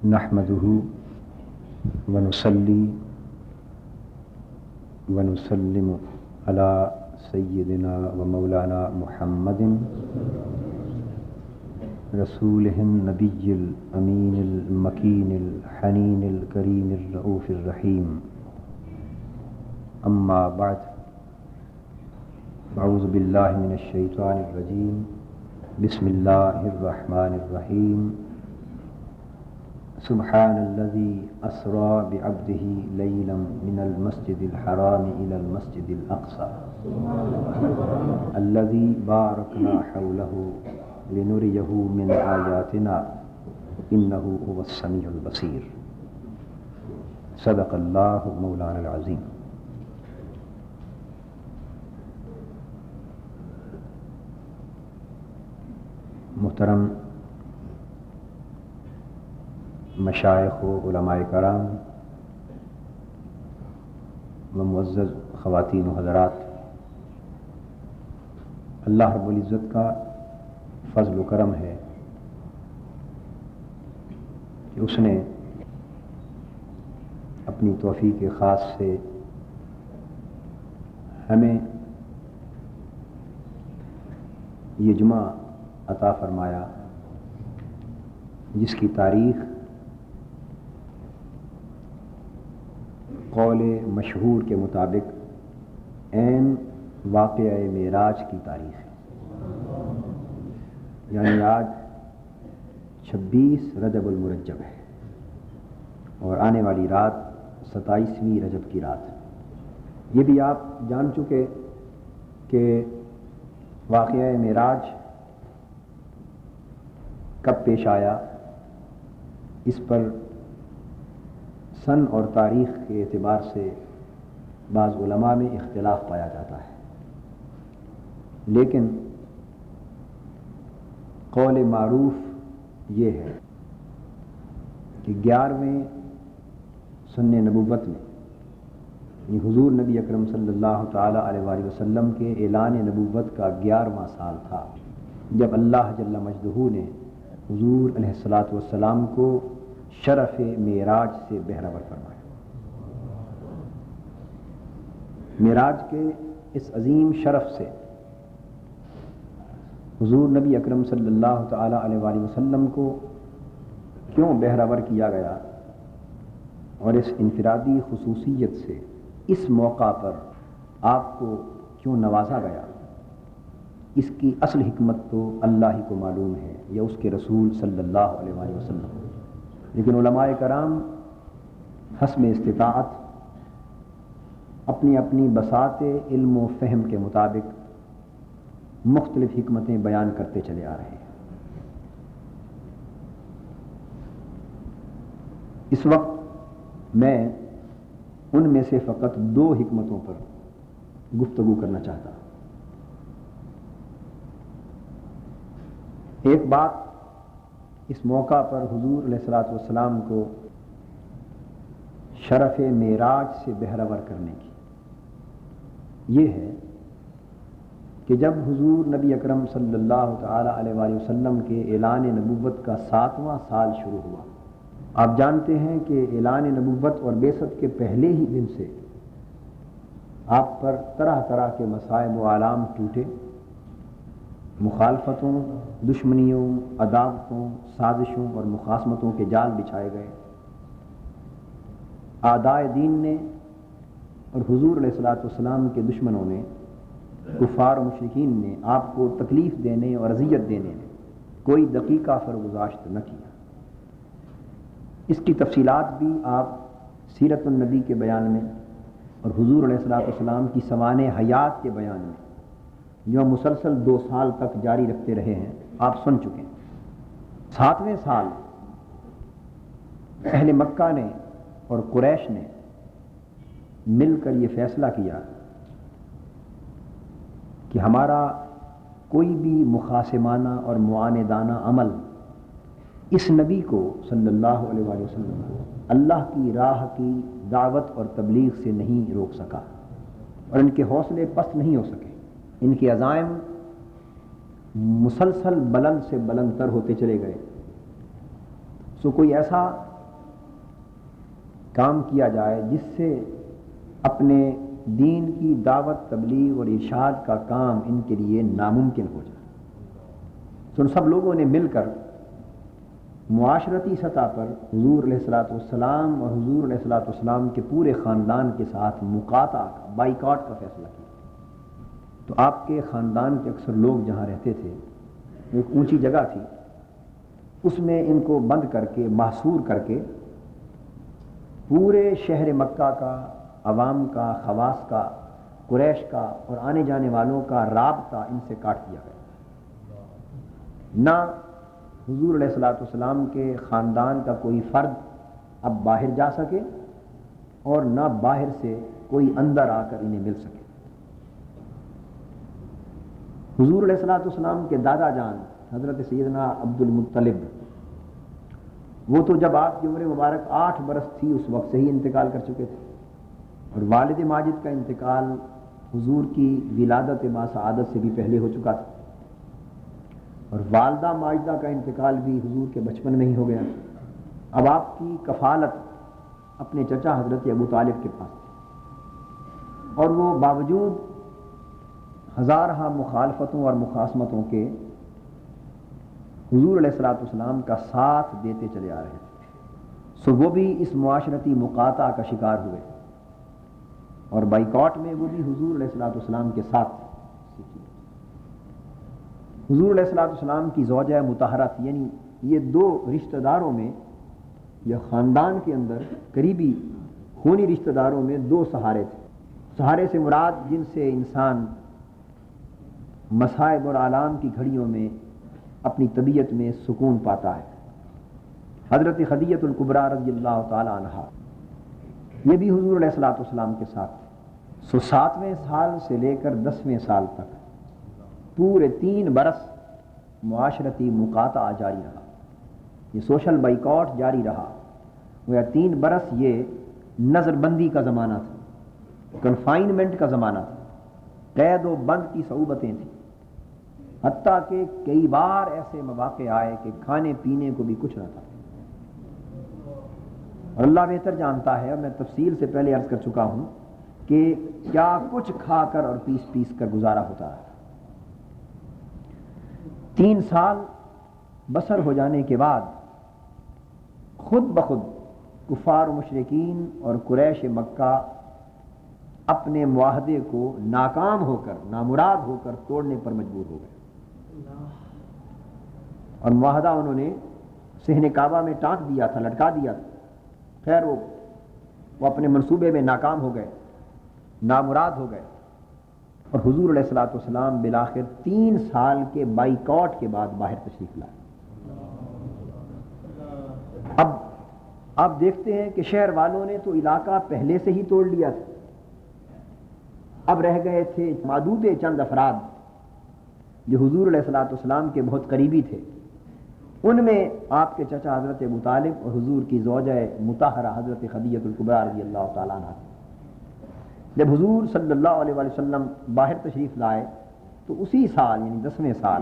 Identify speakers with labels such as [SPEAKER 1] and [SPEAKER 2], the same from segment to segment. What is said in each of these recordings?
[SPEAKER 1] نحمده ونصلي ونسلم على سيدنا ومولانا محمد رسوله النبي الأمين المكين الحنين الكريم الرؤوف الرحيم. أما بعد، أعوذ بالله من الشيطان الرجيم. بسم الله الرحمن الرحيم. سبحان الذي أسرى بعبده ليلا من المسجد الحرام إلى المسجد الأقصى الذي باركنا حوله لنريه من آياتنا إنه هو السميع البصير. صدق الله مولانا العظيم. محترم مشائخ و علماء کرام و معزز خواتین و حضرات، اللہ رب العزت کا فضل و کرم ہے کہ اس نے اپنی توفیق خاص سے ہمیں یہ جمعہ عطا فرمایا جس کی تاریخ قول مشہور کے مطابق عین واقعہ معراج کی تاریخ ہے، یعنی آج 26 رجب المرجب ہے اور آنے والی رات 27ویں رجب کی رات ہے۔ یہ بھی آپ جان چکے کہ واقعہ معراج کب پیش آیا، اس پر سن اور تاریخ کے اعتبار سے بعض علماء میں اختلاف پایا جاتا ہے، لیکن قول معروف یہ ہے کہ 11ویں سن نبوت میں، یعنی حضور نبی اکرم صلی اللہ تعالی علیہ وآلہ وسلم کے اعلان نبوت کا 11واں سال تھا جب اللہ جل مجدہ نے حضور علیہ الصلاۃ والسلام کو شرف معراج سے بہرور فرمایا۔ معراج کے اس عظیم شرف سے حضور نبی اکرم صلی اللہ تعالی علیہ وآلہ وسلم کو کیوں بہرور کیا گیا اور اس انفرادی خصوصیت سے اس موقع پر آپ کو کیوں نوازا گیا، اس کی اصل حکمت تو اللہ ہی کو معلوم ہے یا اس کے رسول صلی اللہ علیہ وآلہ وسلم، لیکن علماء کرام حسب استطاعت اپنی اپنی بساط علم و فہم کے مطابق مختلف حکمتیں بیان کرتے چلے آ رہے ہیں۔ اس وقت میں ان میں سے فقط 2 حکمتوں پر گفتگو کرنا چاہتا ہوں۔ ایک بات اس موقع پر حضور علیہ الصلاۃ والسلام کو شرف معراج سے بہرور کرنے کی یہ ہے کہ جب حضور نبی اکرم صلی اللہ تعالی علیہ وآلہ وسلم کے اعلان نبوت کا 7واں سال شروع ہوا۔ آپ جانتے ہیں کہ اعلان نبوت اور بعثت کے پہلے ہی دن سے آپ پر طرح طرح کے مصائب و آلام ٹوٹے، مخالفتوں، دشمنیوں، عداوتوں، سازشوں اور مخاصمتوں کے جال بچھائے گئے۔ اعدائے دین نے اور حضور علیہ الصلاۃ والسلام کے دشمنوں نے، کفار و مشرکین نے آپ کو تکلیف دینے اور اذیت دینے میں کوئی دقیقہ فرگزاشت نہ کیا۔ اس کی تفصیلات بھی آپ سیرت النبی کے بیان میں اور حضور علیہ الصلاۃ والسلام کی سوانح حیات کے بیان میں جو مسلسل 2 سال تک جاری رکھتے رہے ہیں آپ سن چکے ہیں۔ 7ویں سال اہل مکہ نے اور قریش نے مل کر یہ فیصلہ کیا کہ ہمارا کوئی بھی مخاصمانہ اور معاندانہ عمل اس نبی کو صلی اللہ علیہ وآلہ وسلم کو اللہ کی راہ کی دعوت اور تبلیغ سے نہیں روک سکا، اور ان کے حوصلے پست نہیں ہو سکے۔ ان کے عزائم مسلسل بلند سے بلند تر ہوتے چلے گئے۔ سو کوئی ایسا کام کیا جائے جس سے اپنے دین کی دعوت، تبلیغ اور ارشاد کا کام ان کے لیے ناممکن ہو جائے۔ تو ان سب لوگوں نے مل کر معاشرتی سطح پر حضور علیہ الصلوۃ والسلام اور حضور علیہ الصلوۃ والسلام کے پورے خاندان کے ساتھ مقاطعہ کا، بائیکاٹ کا فیصلہ کیا۔ تو آپ کے خاندان کے اکثر لوگ جہاں رہتے تھے، ایک اونچی جگہ تھی، اس میں ان کو بند کر کے، محصور کر کے، پورے شہر مکہ کا، عوام کا، خواص کا، قریش کا اور آنے جانے والوں کا رابطہ ان سے کاٹ دیا گیا۔ نہ حضور علیہ الصلوۃ والسلام کے خاندان کا کوئی فرد اب باہر جا سکے اور نہ باہر سے کوئی اندر آ کر انہیں مل سکے۔ حضور علیہ الصلوۃ والسلام کے دادا جان حضرت سیدنا عبد المطلب، وہ تو جب آپ کی عمر مبارک 8 برس تھی اس وقت سے ہی انتقال کر چکے تھے، اور والد ماجد کا انتقال حضور کی ولادت با سعادت سے بھی پہلے ہو چکا تھا، اور والدہ ماجدہ کا انتقال بھی حضور کے بچپن میں ہی ہو گیا۔ اب آپ کی کفالت اپنے چچا حضرت ابو طالب کے پاس تھی، اور وہ باوجود ہزارہ مخالفتوں اور مخاصمتوں کے حضور علیہ الصلوۃ والسلام کا ساتھ دیتے چلے آ رہے تھے۔ سو وہ بھی اس معاشرتی مقاطعہ کا شکار ہوئے، اور بائیکاٹ میں وہ بھی حضور علیہ الصلوۃ والسلام کے ساتھ تھے۔ حضور علیہ الصلوۃ والسلام کی زوجہ مطہرہ تھی، یعنی یہ دو رشتہ داروں میں، یا خاندان کے اندر قریبی خونی رشتہ داروں میں دو سہارے تھے۔ سہارے سے مراد جن سے انسان مصائب اور آلام کی گھڑیوں میں اپنی طبیعت میں سکون پاتا ہے۔ حضرت خدیجہ الکبریٰ رضی اللہ تعالی عنہا، یہ بھی حضور علیہ الصلوۃ والسلام کے ساتھ تھے۔ سو 7ویں سال سے لے کر 10ویں سال تک پورے 3 برس معاشرتی مقاطعہ جاری رہا، یہ سوشل بائیکاٹ جاری رہا۔ وہ 3 برس یہ نظر بندی کا زمانہ تھا، کنفائنمنٹ کا زمانہ تھا، قید و بند کی صعوبتیں تھیں، حتیٰ کہ کئی بار ایسے مواقع آئے کہ کھانے پینے کو بھی کچھ نہ تھا۔ اور اللہ بہتر جانتا ہے، اور میں تفصیل سے پہلے عرض کر چکا ہوں کہ کیا کچھ کھا کر اور پیس پیس کر گزارا ہوتا ہے۔ 3 سال بسر ہو جانے کے بعد خود بخود کفار و مشرکین اور قریش مکہ اپنے معاہدے کو ناکام ہو کر، نامراد ہو کر توڑنے پر مجبور ہو گئے، اور معاہدہ انہوں نے صحن کعبہ میں ٹانک دیا تھا، لٹکا دیا تھا۔ خیر وہ اپنے منصوبے میں ناکام ہو گئے، نامراد ہو گئے، اور حضور علیہ الصلوۃ والسلام بالآخر 3 سال کے بائیکاٹ کے بعد باہر تشریف لائے۔ اب آپ دیکھتے ہیں کہ شہر والوں نے تو علاقہ پہلے سے ہی توڑ لیا تھا، اب رہ گئے تھے معدود چند افراد جو حضور علیہ الصلوۃ والسلام کے بہت قریبی تھے۔ ان میں آپ کے چچا حضرت ابو طالب اور حضور کی زوجہ مطہرہ حضرت خدیجہ الکبریٰ رضی اللہ تعالیٰ عنہ۔ جب حضور صلی اللہ علیہ وآلہ وسلم باہر تشریف لائے تو اسی سال یعنی 10ویں سال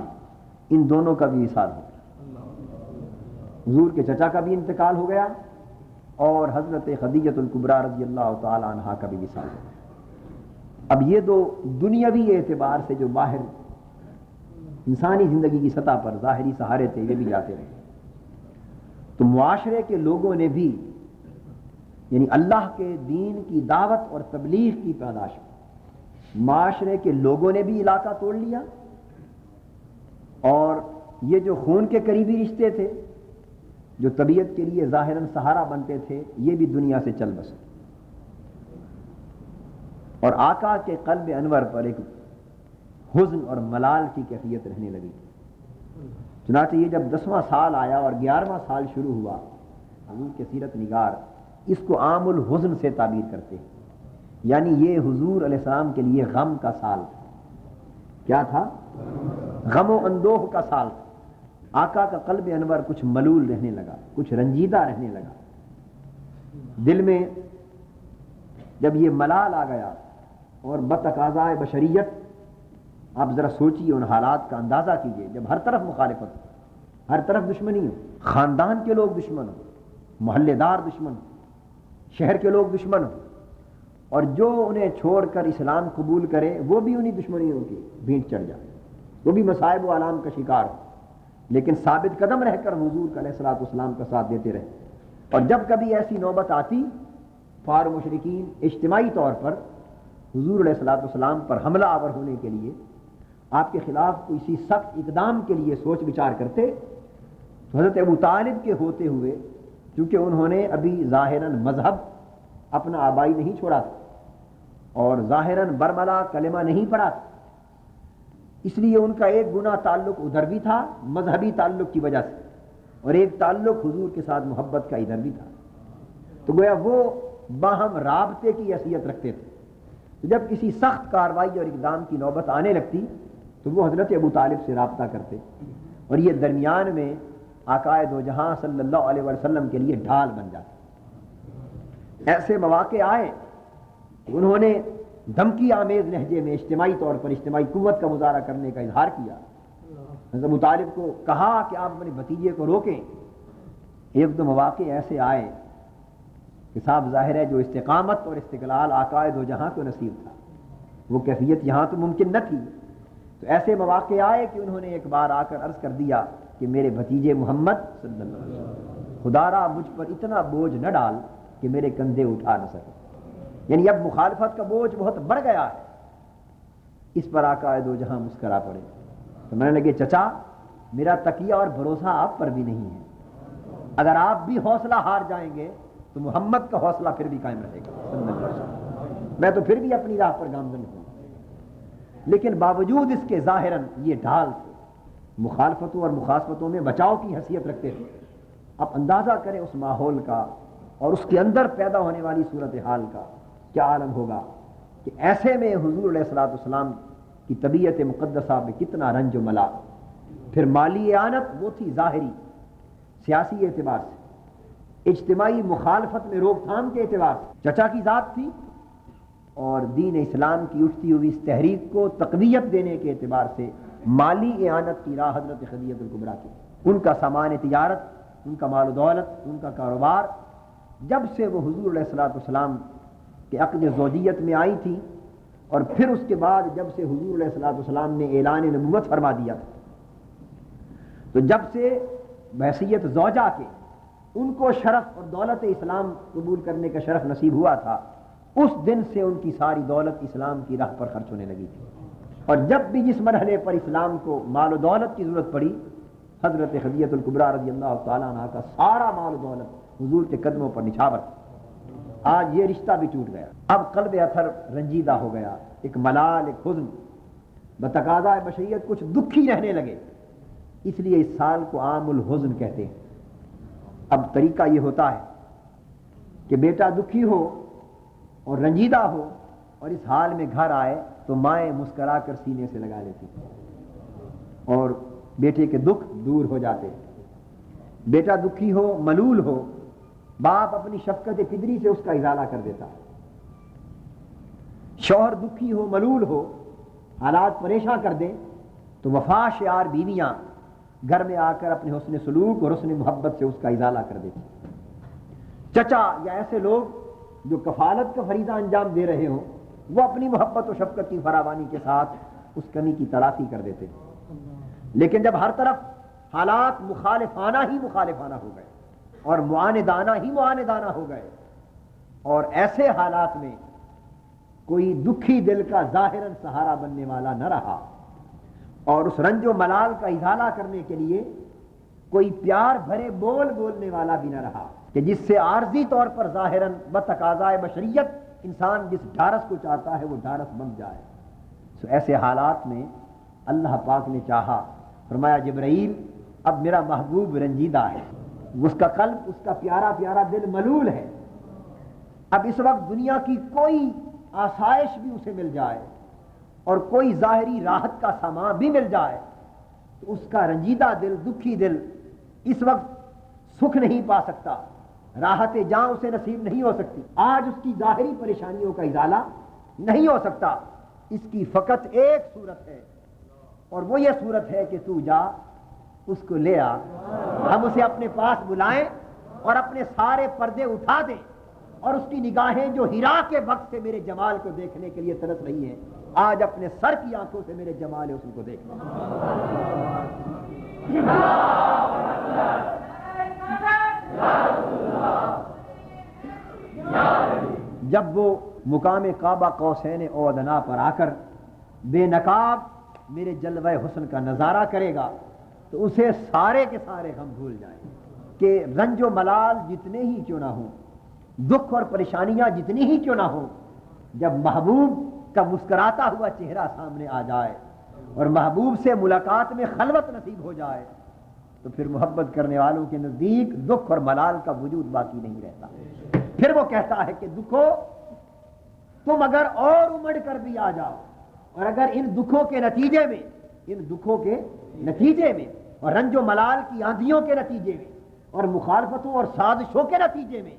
[SPEAKER 1] ان دونوں کا بھی وصال ہو گیا، حضور کے چچا کا بھی انتقال ہو گیا اور حضرت خدیجہ الکبریٰ رضی اللہ تعالیٰ عنہ کا بھی وصال ہو گیا۔ اب یہ دو دنیاوی اعتبار سے جو باہر انسانی زندگی کی سطح پر ظاہری سہارے تھے، یہ بھی جاتے رہے، تو معاشرے کے لوگوں نے بھی، یعنی اللہ کے دین کی دعوت اور تبلیغ کی پاداش میں معاشرے کے لوگوں نے بھی علاقہ توڑ لیا، اور یہ جو خون کے قریبی رشتے تھے جو طبیعت کے لیے ظاہراً سہارا بنتے تھے، یہ بھی دنیا سے چل بسے، اور آقا کے قلب انور پر ایک حزن اور ملال کی کیفیت رہنے لگی۔ چنانچہ یہ جب 10واں سال آیا اور 11واں سال شروع ہوا، حضور کے سیرت نگار اس کو عام الحزن سے تعبیر کرتے ہیں، یعنی یہ حضور علیہ السلام کے لیے غم کا سال تھا۔ کیا تھا؟ غم و اندوہ کا سال تھا۔ آقا کا قلب انور کچھ ملول رہنے لگا، کچھ رنجیدہ رہنے لگا، دل میں جب یہ ملال آ گیا اور بتقاضائے بشریت، آپ ذرا سوچیے، ان حالات کا اندازہ کیجئے جب ہر طرف مخالفت ہو، ہر طرف دشمنی ہو، خاندان کے لوگ دشمن ہو، محلے دار دشمن ہو، شہر کے لوگ دشمن ہوں، اور جو انہیں چھوڑ کر اسلام قبول کرے وہ بھی انہی دشمنیوں کی بھینٹ چڑھ جائے، وہ بھی مصائب و آلام کا شکار ہو، لیکن ثابت قدم رہ کر حضور کا علیہ الصلوۃ والسلام کا ساتھ دیتے رہے۔ اور جب کبھی ایسی نوبت آتی، کفار مشرکین اجتماعی طور پر حضور علیہ الصلوۃ والسلام پر حملہ آور ہونے کے لیے، آپ کے خلاف کسی سخت اقدام کے لیے سوچ بچار کرتے، تو حضرت ابو طالب کے ہوتے ہوئے، چونکہ انہوں نے ابھی ظاہراً مذہب اپنا آبائی نہیں چھوڑا تھا اور ظاہراً برملا کلمہ نہیں پڑھا تھا، اس لیے ان کا ایک گناہ تعلق ادھر بھی تھا مذہبی تعلق کی وجہ سے، اور ایک تعلق حضور کے ساتھ محبت کا ادھر بھی تھا، تو گویا وہ باہم رابطے کی حیثیت رکھتے تھے۔ تو جب کسی سخت کارروائی اور اقدام کی نوبت آنے لگتی تو وہ حضرت ابو طالب سے رابطہ کرتے، اور یہ درمیان میں آقا دو جہاں صلی اللہ علیہ وسلم کے لیے ڈھال بن جاتے۔ ایسے مواقع آئے، انہوں نے دھمکی آمیز لہجے میں اجتماعی طور پر اجتماعی قوت کا مظاہرہ کرنے کا اظہار کیا۔ حضرت ابو طالب کو کہا کہ آپ اپنے بھتیجے کو روکیں۔ ایک دو مواقع ایسے آئے کہ صاحب ظاہر ہے جو استقامت اور استقلال آقا دو جہاں کو نصیب تھا، وہ کیفیت یہاں تو ممکن نہ تھی، تو ایسے مواقع آئے کہ انہوں نے ایک بار آ کر عرض کر دیا کہ میرے بھتیجے محمد صلی اللہ علیہ وسلم، خدا را مجھ پر اتنا بوجھ نہ ڈال کہ میرے کندھے اٹھا نہ سکے، یعنی اب مخالفت کا بوجھ بہت بڑھ گیا ہے۔ اس پر آقا دو جہاں مسکرا پڑے، تو میں نے لگے چچا میرا تکیہ اور بھروسہ آپ پر بھی نہیں ہے، اگر آپ بھی حوصلہ ہار جائیں گے تو محمد کا حوصلہ پھر بھی قائم رہے گا صلی اللہ علیہ وسلم، میں تو پھر بھی اپنی راہ پر گامزن ہوں۔ لیکن باوجود اس کے ظاہراً یہ ڈھال تھے، مخالفتوں اور مخاصمتوں میں بچاؤ کی حیثیت رکھتے تھے۔ اب اندازہ کریں اس ماحول کا اور اس کے اندر پیدا ہونے والی صورتحال کا کیا عالم ہوگا کہ ایسے میں حضور علیہ الصلوۃ والسلام کی طبیعت مقدسہ میں کتنا رنج و ملا، پھر مالی اعانت وہ تھی ظاہری سیاسی اعتبار سے، اجتماعی مخالفت میں روک تھام کے اعتبار سے چچا کی ذات تھی، اور دین اسلام کی اٹھتی ہوئی اس تحریک کو تقویت دینے کے اعتبار سے مالی اعانت کی راہ حضرت خدیجہ الکبریٰ کی۔ ان کا سامان تجارت، ان کا مال و دولت، ان کا کاروبار، جب سے وہ حضور علیہ الصلوۃ والسلام کے عقد زوجیت میں آئی تھی، اور پھر اس کے بعد جب سے حضور علیہ الصلوۃ والسلام نے اعلان نبوت فرما دیا تھا، تو جب سے بحیثیت زوجہ کے ان کو شرف اور دولت اسلام قبول کرنے کا شرف نصیب ہوا تھا، اس دن سے ان کی ساری دولت اسلام کی راہ پر خرچ ہونے لگی تھی، اور جب بھی جس مرحلے پر اسلام کو مال و دولت کی ضرورت پڑی، حضرت خدیجہ الکبریٰ رضی اللہ تعالیٰ عنہ کا سارا مال و دولت حضور کے قدموں پر نچھاور تھا۔ آج یہ رشتہ بھی ٹوٹ گیا، اب قلب اطہر رنجیدہ ہو گیا، ایک ملال، ایک حزن، بتقاضۂ بشریت کچھ دکھی رہنے لگے، اس لیے اس سال کو عام الحزن کہتے ہیں۔ اب طریقہ یہ ہوتا ہے کہ بیٹا دکھی ہو اور رنجیدہ ہو اور اس حال میں گھر آئے تو مائیں مسکرا کر سینے سے لگا لیتی اور بیٹے کے دکھ دور ہو جاتے۔ بیٹا دکھی ہو، ملول ہو، باپ اپنی شفقت پدری سے اس کا ازالہ کر دیتا۔ شوہر دکھی ہو، ملول ہو، حالات پریشان کر دیں تو وفا شعار بیویاں گھر میں آ کر اپنے حسن سلوک اور حسن محبت سے اس کا ازالہ کر دیتی۔ چچا یا ایسے لوگ جو کفالت کا فریضہ انجام دے رہے ہوں، وہ اپنی محبت و شفقت کی فراوانی کے ساتھ اس کمی کی تلافی کر دیتے۔ لیکن جب ہر طرف حالات مخالفانہ ہی مخالفانہ ہو گئے اور معاندانہ ہی معاندانہ ہو گئے، اور ایسے حالات میں کوئی دکھی دل کا ظاہراً سہارا بننے والا نہ رہا، اور اس رنج و ملال کا ازالہ کرنے کے لیے کوئی پیار بھرے بول بولنے والا بھی نہ رہا، کہ جس سے عارضی طور پر ظاہراً بتقاضائے بشریت انسان جس ڈھارس کو چاہتا ہے وہ ڈھارس بن جائے، تو ایسے حالات میں اللہ پاک نے چاہا، فرمایا جبرائیل اب میرا محبوب رنجیدہ ہے، اس کا قلب، اس کا پیارا پیارا دل ملول ہے، اب اس وقت دنیا کی کوئی آسائش بھی اسے مل جائے اور کوئی ظاہری راحت کا سامان بھی مل جائے تو اس کا رنجیدہ دل، دکھی دل اس وقت سکھ نہیں پا سکتا، راحت جاں اسے نصیب نہیں ہو سکتی، آج اس کی ظاہری پریشانیوں کا ازالہ نہیں ہو سکتا۔ اس کی فقط ایک صورت ہے، اور وہ یہ صورت ہے کہ تو جا اس کو لے آ، ہم اسے اپنے پاس بلائیں اور اپنے سارے پردے اٹھا دیں اور اس کی نگاہیں جو ہرا کے وقت سے میرے جمال کو دیکھنے کے لیے ترس رہی ہیں، آج اپنے سر کی آنکھوں سے میرے جمال حسن کو دیکھ لیں۔ جب وہ مقام کعبہ قوسین او ادنا پر آ کر بے نقاب میرے جلوہ حسن کا نظارہ کرے گا تو اسے سارے کے سارے غم بھول جائیں کہ رنج و ملال جتنے ہی کیوں نہ ہوں، دکھ اور پریشانیاں جتنی ہی کیوں نہ ہوں، جب محبوب کا مسکراتا ہوا چہرہ سامنے آ جائے اور محبوب سے ملاقات میں خلوت نصیب ہو جائے تو پھر محبت کرنے والوں کے نزدیک دکھ اور ملال کا وجود باقی نہیں رہتا۔ پھر وہ کہتا ہے کہ دکھو تم اگر اور امڑ کر بھی آ جاؤ، اور اگر ان دکھوں کے نتیجے میں اور رنج و ملال کی آندھیوں کے نتیجے میں اور مخالفتوں اور سازشوں کے نتیجے میں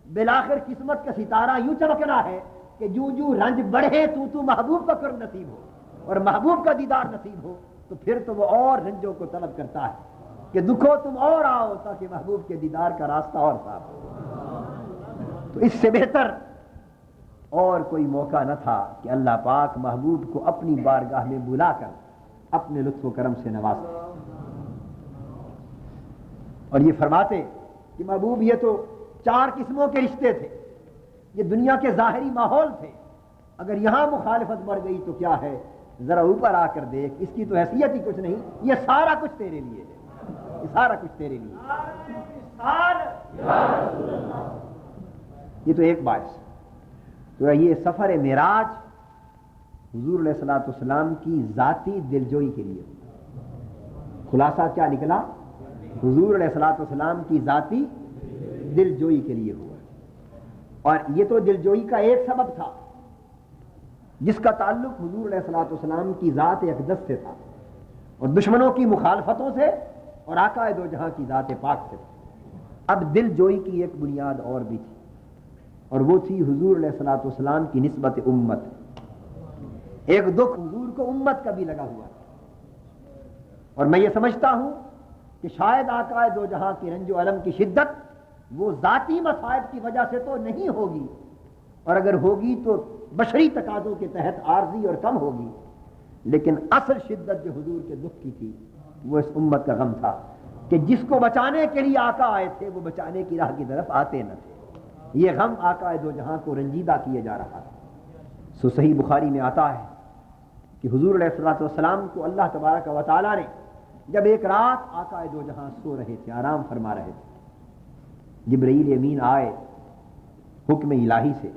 [SPEAKER 1] بالآخر قسمت کا ستارہ یوں چمکنا ہے کہ جو رنج بڑھے تو محبوب کا قرب نصیب ہو اور محبوب کا دیدار نصیب ہو، تو پھر تو وہ اور رنجوں کو طلب کرتا ہے کہ دکھو تم اور آؤ تاکہ محبوب کے دیدار کا راستہ اور صاف ہو۔ تو اس سے بہتر اور کوئی موقع نہ تھا کہ اللہ پاک محبوب کو اپنی بارگاہ میں بلا کر اپنے لطف و کرم سے نوازتے اور یہ فرماتے کہ محبوب یہ تو 4 قسموں کے رشتے تھے، یہ دنیا کے ظاہری ماحول تھے، اگر یہاں مخالفت بڑھ گئی تو کیا ہے، ذرا اوپر آ کر دیکھ، اس کی تو حیثیت ہی کچھ نہیں، یہ سارا کچھ تیرے لیے ہے، یہ سارا کچھ تیرے لیے۔ یہ تو ایک باعث، تو یہ سفر معراج حضور علیہ الصلوۃ والسلام کی ذاتی دلجوئی کے لیے، خلاصہ کیا نکلا، حضور علیہ الصلوۃ والسلام کی ذاتی دلجوئی کے لیے ہوا، اور یہ تو دلجوئی کا ایک سبب تھا جس کا تعلق حضور علیہ الصلوۃ والسلام کی ذات اقدس سے تھا اور دشمنوں کی مخالفتوں سے اور آقا دو جہاں کی ذات پاک سے تھا۔ اب دلجوئی کی ایک بنیاد اور بھی تھی، اور وہ تھی حضور علیہ الصلوۃ والسلام کی نسبت امت۔ ایک دکھ حضور کو امت کا بھی لگا ہوا ہے، اور میں یہ سمجھتا ہوں کہ شاید آقا دو جہاں کی رنج و الم کی شدت وہ ذاتی مصائب کی وجہ سے تو نہیں ہوگی، اور اگر ہوگی تو بشری تقاضوں کے تحت عارضی اور کم ہوگی، لیکن اصل شدت جو حضور کے دکھ کی تھی وہ اس امت کا غم تھا کہ جس کو بچانے کے لیے آقا آئے تھے وہ بچانے کی راہ کی طرف آتے نہ تھے۔ یہ غم آقا دو جہاں کو رنجیدہ کیے جا رہا تھا۔ صحیح بخاری میں آتا ہے کہ حضور علیہ الصلوۃ والسلام کو اللہ تبارک و تعالیٰ نے جب ایک رات آقا دو جہاں سو رہے تھے، آرام فرما رہے تھے، جبرائیل امین آئے حکم الہی سے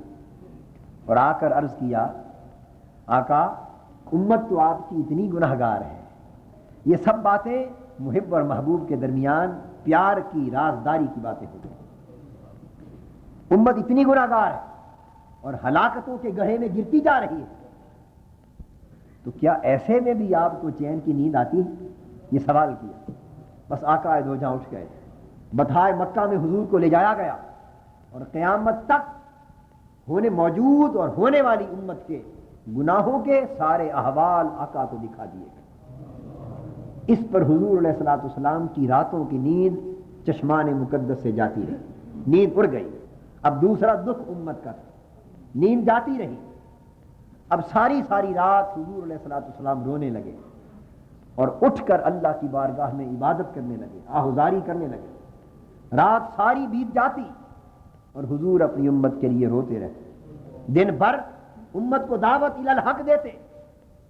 [SPEAKER 1] اور آ کر عرض کیا، آقا امت تو آپ کی اتنی گنہگار ہے، یہ سب باتیں محب اور محبوب کے درمیان پیار کی رازداری کی باتیں ہو گئی، امت اتنی گنہگار ہے اور ہلاکتوں کے گڑھے میں گرتی جا رہی ہے، تو کیا ایسے میں بھی آپ کو چین کی نیند آتی ہے؟ یہ سوال کیا۔ بس آقا دو جہاں اٹھ گئے، بطحائے مکہ میں حضور کو لے جایا گیا اور قیامت تک ہونے موجود اور ہونے والی امت کے گناہوں کے سارے احوال آقا کو دکھا دیے گئے۔ اس پر حضور علیہ الصلوۃ والسلام کی راتوں کی نیند چشمان مقدس سے جاتی رہی، نیند اڑ گئی۔ اب دوسرا دکھ امت کا تھا، نیند جاتی رہی۔ اب ساری رات حضور علیہ الصلوۃ والسلام رونے لگے اور اٹھ کر اللہ کی بارگاہ میں عبادت کرنے لگے، آہوزاری کرنے لگے۔ رات ساری بیت جاتی اور حضور اپنی امت کے لیے روتے رہتے، دن بھر امت کو دعوت الی الحق دیتے،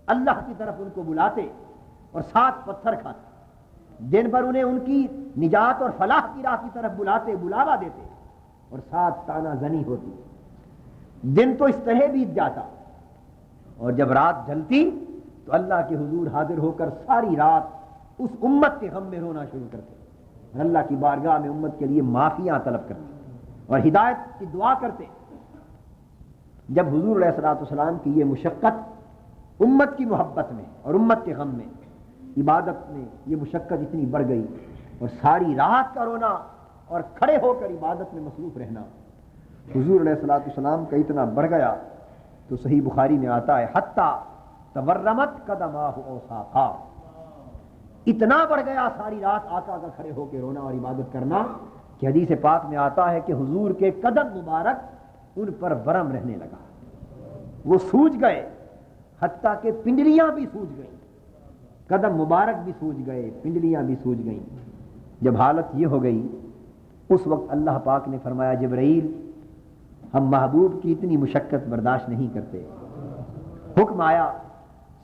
[SPEAKER 1] اللہ کی طرف ان کو بلاتے اور 7 پتھر کھاتے، دن بھر انہیں ان کی نجات اور فلاح کی راہ کی طرف بلاتے، بلاوا دیتے اور 7 تانا زنی ہوتی۔ دن تو اس طرح بیت جاتا اور جب رات ڈھلتی تو اللہ کے حضور حاضر ہو کر ساری رات اس امت کے غم میں رونا شروع کرتے اور اللہ کی بارگاہ میں امت کے لیے معافیاں طلب کرتے اور ہدایت کی دعا کرتے۔ جب حضور علیہ الصلوۃ والسلام کی یہ مشقت امت کی محبت میں اور امت کے غم میں، عبادت میں یہ مشقت اتنی بڑھ گئی اور ساری رات کا رونا اور کھڑے ہو کر عبادت میں مصروف رہنا حضور علیہ الصلوۃ والسلام کا اتنا بڑھ گیا تو صحیح بخاری میں آتا ہے حتیٰ تورمت قدماہ اوساقا، اتنا بڑھ گیا ساری رات آقا کا کھڑے ہو کے رونا اور عبادت کرنا کہ حدیث پاک میں آتا ہے کہ حضور کے قدم مبارک ان پر ورم رہنے لگا، وہ سوج گئے، حتیٰ کہ پنڈلیاں بھی سوج گئیں، قدم مبارک بھی سوج گئے، پنڈلیاں بھی سوج گئیں۔ جب حالت یہ ہو گئی اس وقت اللہ پاک نے فرمایا جبرائیل ہم محبوب کی اتنی مشقت برداشت نہیں کرتے۔ حکم آیا،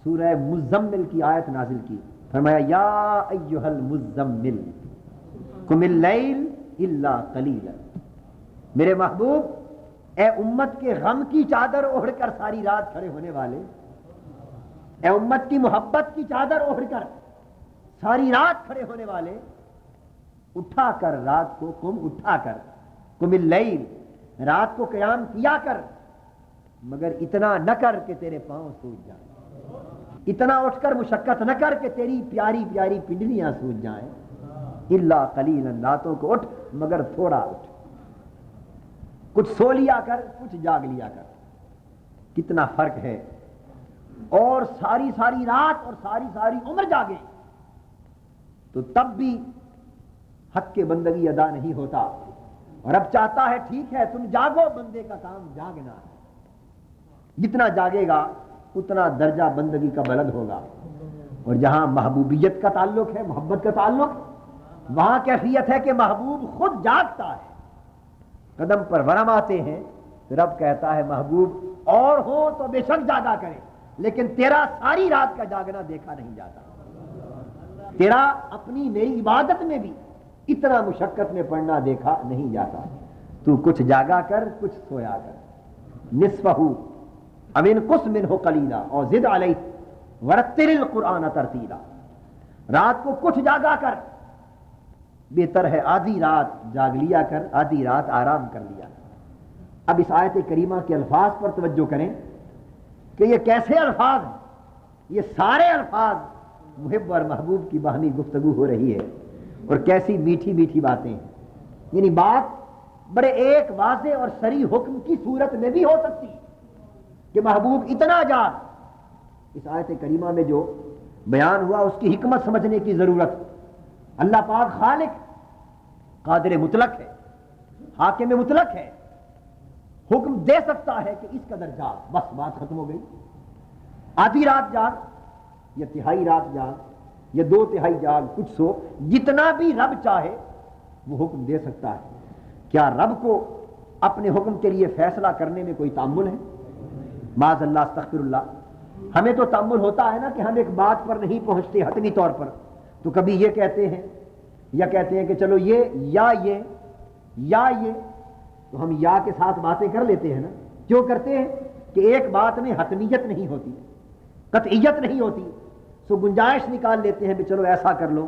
[SPEAKER 1] سورہ مزمل کی آیت نازل کی، فرمایا یا ایھا المزمل قم اللیل الا قلیلا، میرے محبوب اے امت کے غم کی چادر اوڑھ کر ساری رات کھڑے ہونے والے، اے امت کی محبت کی چادر اوڑھ کر ساری رات کھڑے ہونے والے، اٹھا کر رات کو اٹھا کر قم اللیل، رات کو قیام کیا کر، مگر اتنا نہ کر کہ تیرے پاؤں سوج جائیں، اتنا اٹھ کر مشقت نہ کر کہ تیری پیاری پیاری پنڈلیاں سوج جائیں، الا قلیلا، راتوں کو اٹھ مگر تھوڑا اٹھ، کچھ سو لیا کر کچھ جاگ لیا کر۔ کتنا فرق ہے، اور ساری ساری رات اور ساری ساری عمر جاگے تو تب بھی حق کے بندگی ادا نہیں ہوتا، اور اب چاہتا ہے ٹھیک ہے تم جاگو، بندے کا کام جاگنا ہے، جتنا جاگے گا اتنا درجہ بندگی کا بلند ہوگا۔ اور جہاں محبوبیت کا تعلق ہے، محبت کا تعلق، وہاں کیفیت ہے کہ محبوب خود جاگتا ہے، قدم پر ورم آتے ہیں تو رب کہتا ہے محبوب اور ہو تو بے شک جاگا کرے، لیکن تیرا ساری رات کا جاگنا دیکھا نہیں جاتا، تیرا اپنی میری عبادت میں بھی اتنا مشقت میں پڑنا دیکھا نہیں جاتا، تو کچھ جاگا کر کچھ سویا کر، نصفہ او انقص منہ قلیلا اور زد علیہ ورتل القرآن ترتیلا، رات کو کچھ جاگا کر، بہتر ہے آدھی رات جاگ لیا کر، آدھی رات آرام کر لیا۔ اب اس آیت کریمہ کے الفاظ پر توجہ کریں کہ یہ کیسے الفاظ ہیں، یہ سارے الفاظ محب اور محبوب کی باہمی گفتگو ہو رہی ہے، اور کیسی میٹھی میٹھی باتیں ہیں، یعنی بات بڑے ایک واضح اور صریح حکم کی صورت میں بھی ہو سکتی کہ محبوب اتنا جاگ۔ اس آیت کریمہ میں جو بیان ہوا اس کی حکمت سمجھنے کی ضرورت۔ اللہ پاک خالق قادر مطلق ہے، حاکم مطلق ہے، حکم دے سکتا ہے کہ اس قدر جاگ، بس بات ختم ہو گئی، آدھی رات جاگ یا تہائی رات جاگ یا 2/3 جاگ، کچھ سو، جتنا بھی رب چاہے وہ حکم دے سکتا ہے۔ کیا رب کو اپنے حکم کے لیے فیصلہ کرنے میں کوئی تعمل ہے؟ معاذ اللہ، استغفر اللہ۔ ہمیں تو تعمل ہوتا ہے نا کہ ہم ایک بات پر نہیں پہنچتے حتمی طور پر، تو کبھی یہ کہتے ہیں یا کہتے ہیں کہ چلو یہ یا یہ یا یہ، تو ہم یا کے ساتھ باتیں کر لیتے ہیں نا۔ کیوں کرتے ہیں؟ کہ ایک بات میں حتمیت نہیں ہوتی، قطعیت نہیں ہوتی، سو گنجائش نکال لیتے ہیں کہ چلو ایسا کر لو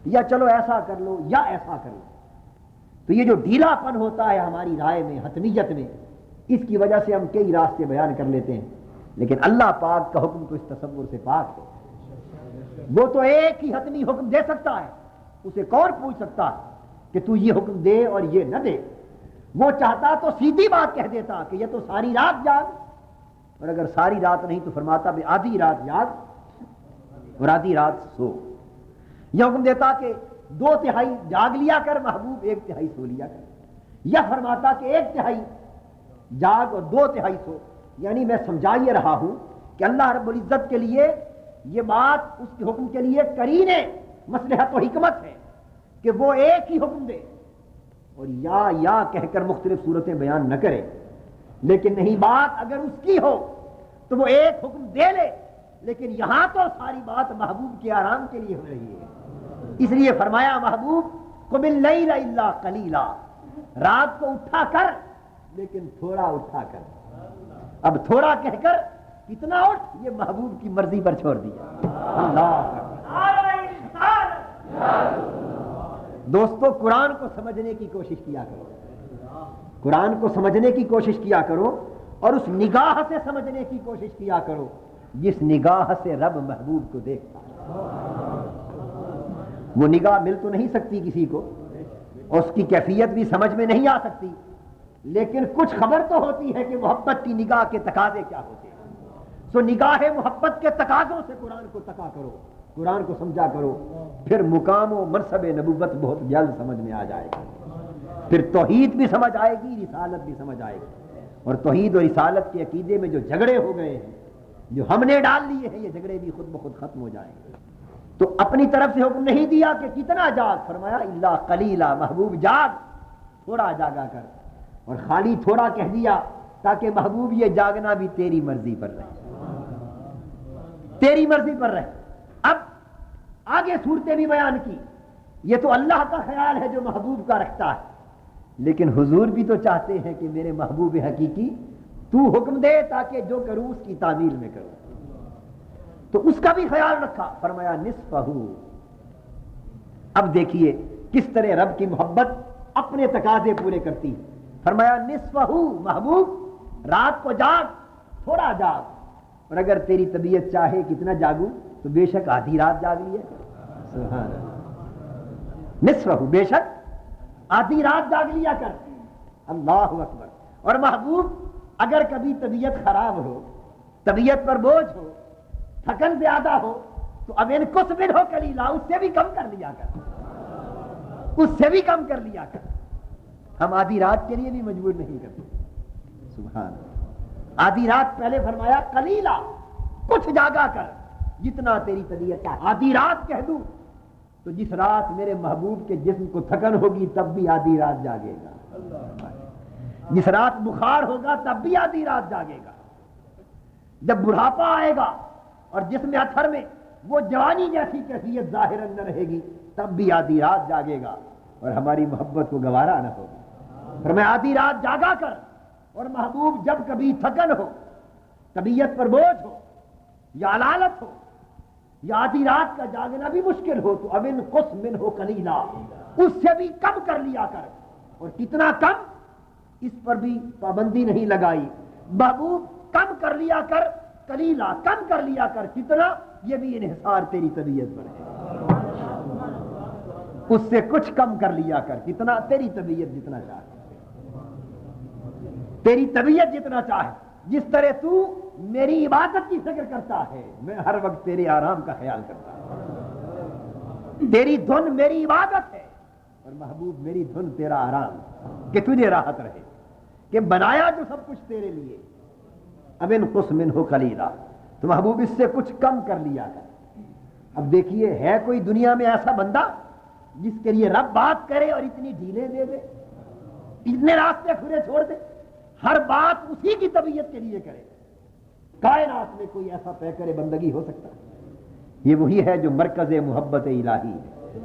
[SPEAKER 1] یا چلو ایسا کر لو یا ایسا کر لو۔ تو یہ جو ڈھیلا پن ہوتا ہے ہماری رائے میں، حتمیت میں، اس کی وجہ سے ہم کئی راستے بیان کر لیتے ہیں، لیکن اللہ پاک کا حکم تو اس تصور سے پاک ہے۔ وہ تو ایک ہی حتمی حکم دے سکتا ہے، اسے کون پوچھ سکتا ہے کہ تو یہ حکم دے اور یہ نہ دے؟ وہ چاہتا تو سیدھی بات کہہ دیتا کہ یہ تو ساری رات جاگ، اور اگر ساری رات نہیں تو فرماتا بھی آدھی رات جاگ اور آدھی رات سو۔ یہ حکم دیتا کہ 2/3 جاگ لیا کر محبوب، 1/3 سو لیا کر، یا فرماتا کہ 1/3 جاگ اور 2/3 سو۔ یعنی میں سمجھا یہ رہا ہوں کہ اللہ رب العزت کے لیے یہ بات اس کے حکم کے لیے قرینے مصلحت و حکمت ہے کہ وہ ایک ہی حکم دے اور یا کہہ کر مختلف صورتیں بیان نہ کرے، لیکن نہیں، بات اگر اس کی ہو تو وہ ایک حکم دے لے، لیکن یہاں تو ساری بات محبوب کے آرام کے لیے ہو رہی ہے۔ اس لیے فرمایا محبوب قم اللیل الا قلیلا، رات کو اٹھا کر لیکن تھوڑا اٹھا کر۔ اب تھوڑا کہہ کر کتنا اٹھ، یہ محبوب کی مرضی پر چھوڑ دیا۔ اللہ دوستو، قرآن کو سمجھنے کی کوشش کیا کرو، قرآن کو سمجھنے کی کوشش کیا کرو، اور اس نگاہ سے سمجھنے کی کوشش کیا کرو جس نگاہ سے رب محبوب کو دیکھتا ہے۔ وہ نگاہ مل تو نہیں سکتی کسی کو، اور اس کی کیفیت بھی سمجھ میں نہیں آ سکتی، لیکن کچھ خبر تو ہوتی ہے کہ محبت کی نگاہ کے تقاضے کیا ہوتے ہیں۔ سو نگاہ محبت کے تقاضوں سے قرآن کو تقا کرو، قرآن کو سمجھا کرو، پھر مقام و منصب نبوت بہت جلد سمجھ میں آ جائے گا، پھر توحید بھی سمجھ آئے گی، رسالت بھی سمجھ آئے گی، اور توحید و رسالت کے عقیدے میں جو جھگڑے ہو گئے ہیں، جو ہم نے ڈال لیے ہیں، یہ جھگڑے بھی خود بخود ختم ہو جائیں گے۔ تو اپنی طرف سے حکم نہیں دیا کہ کتنا جاگ، فرمایا الا قلیلا، محبوب جاگ، تھوڑا جاگا کر، اور خالی تھوڑا کہہ دیا تاکہ محبوب یہ جاگنا بھی تیری مرضی پر رہے، تیری مرضی پر رہے۔ اب آگے صورتیں بھی بیان کی، یہ تو اللہ کا خیال ہے جو محبوب کا رکھتا ہے، لیکن حضور بھی تو چاہتے ہیں کہ میرے محبوب حقیقی تو حکم دے تاکہ جو کروں اس کی تعمیل میں کروں، تو اس کا بھی خیال رکھا، فرمایا نصفہ۔ اب دیکھیے کس طرح رب کی محبت اپنے تقاضے پورے کرتی ہے، فرمایا نصفہ، محبوب رات کو جاگ، تھوڑا جاگ، اور اگر تیری طبیعت چاہے کتنا جاگوں تو بے شک آدھی رات جاگ لیا کر، سبحان اللہ، نصفہ، بے شک آدھی رات جاگ لیا کر، اللہ اکبر۔ اور محبوب اگر کبھی طبیعت خراب ہو، طبیعت پر بوجھ ہو، تھکن زیادہ ہو، تو اب ان کچھ بھی ہو کلیلا، اس سے بھی کم کر لیا کر، اس سے بھی کم کر لیا کر۔ ہم آدھی رات کے لیے بھی مجبور نہیں کرتے، سبحان اللہ۔ آدھی رات پہلے فرمایا قلیلا، کچھ جاگا کر جتنا تیری طبیعت چاہے۔ آدھی رات کہہ دوں تو جس رات میرے محبوب کے جسم کو تھکن ہوگی تب بھی آدھی رات جاگے گا، جس رات بخار ہوگا تب بھی آدھی رات جاگے گا، جب بڑھاپا آئے گا اور جسم اثر میں وہ جوانی جیسی کیفیت ظاہر نہ رہے گی تب بھی آدھی رات جاگے گا، اور ہماری محبت کو گوارا نہ ہوگا۔ فرمایا آدھی رات جاگا کر، اور محبوب جب کبھی تھکن ہو، طبیعت پر بوجھ ہو یا علالت ہو یا آدھی رات کا جاگنا بھی مشکل ہو تو اب انقص منہ قلیلا، اس سے بھی کم کر لیا کر۔ اور کتنا کم، اس پر بھی پابندی نہیں لگائی، محبوب کم کر لیا کر، قلیلا کم کر لیا کر، کتنا، یہ بھی انحصار تیری طبیعت پر ہے، اس سے کچھ کم کر لیا کر، کتنا، تیری طبیعت جتنا چاہے، تیری طبیعت جتنا چاہے۔ جس طرح تو میری عبادت کی فکر کرتا ہے، میں ہر وقت تیرے آرام کا خیال کرتا ہوں، تیری دھن میری عبادت ہے، اور محبوب میری دھن تیرا آرام، کہ تجھے راحت رہے، کہ بنایا جو سب کچھ تیرے لیے۔ اب انقص منہ قلیلا، تو محبوب اس سے کچھ کم کر لیا کر۔ اب دیکھیے ہے کوئی دنیا میں ایسا بندہ جس کے لیے رب بات کرے اور اتنی ڈھیلیں دے دے، اتنے راستے کھلے چھوڑ دے، ہر بات اسی کی طبیعت کے لیے کرے؟ کائنات میں کوئی ایسا طے کرے بندگی ہو سکتا ہے؟ یہ وہی ہے جو مرکز محبت الہی ہے۔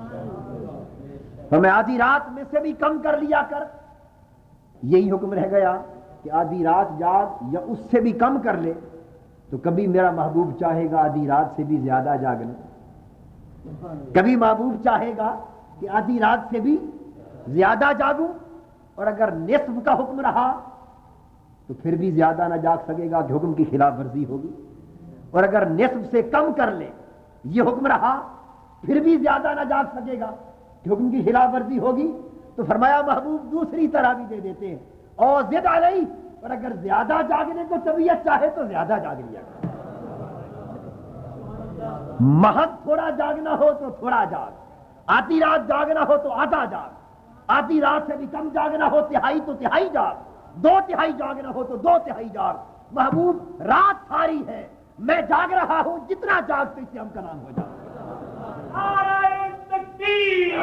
[SPEAKER 1] ہمیں آدھی رات میں سے بھی کم کر لیا کر، یہی حکم رہ گیا کہ آدھی رات جاگ، یا اس سے بھی کم کر لے تو کبھی میرا محبوب چاہے گا آدھی رات سے بھی زیادہ جاگنا، کبھی محبوب چاہے گا کہ آدھی رات سے بھی زیادہ جاگوں، اور اگر نصف کا حکم رہا تو پھر بھی زیادہ نہ جاگ سکے گا کہ حکم کی خلاف ورزی ہوگی، اور اگر نصف سے کم کر لے یہ حکم رہا پھر بھی زیادہ نہ جاگ سکے گا کہ حکم کی خلاف ورزی ہوگی، تو فرمایا محبوب دوسری طرح بھی دے دیتے ہیں، اور زد علیہ، اور اگر زیادہ جاگنے کو طبیعت چاہے تو زیادہ جاگ لیا کر، محض تھوڑا جاگنا ہو تو تھوڑا جاگ، آدھی رات جاگنا ہو تو آدھا جاگ، آدھی رات سے بھی کم جاگنا ہو تہائی تو تہائی جاگ، 2/3 جاگنا ہو تو 2/3 جاگ۔ محبوب رات ساری ہے، میں جاگ رہا ہوں، جتنا جاگتے اس سے ہم کا نام ہو جائے۔
[SPEAKER 2] نعرہ تکبیر،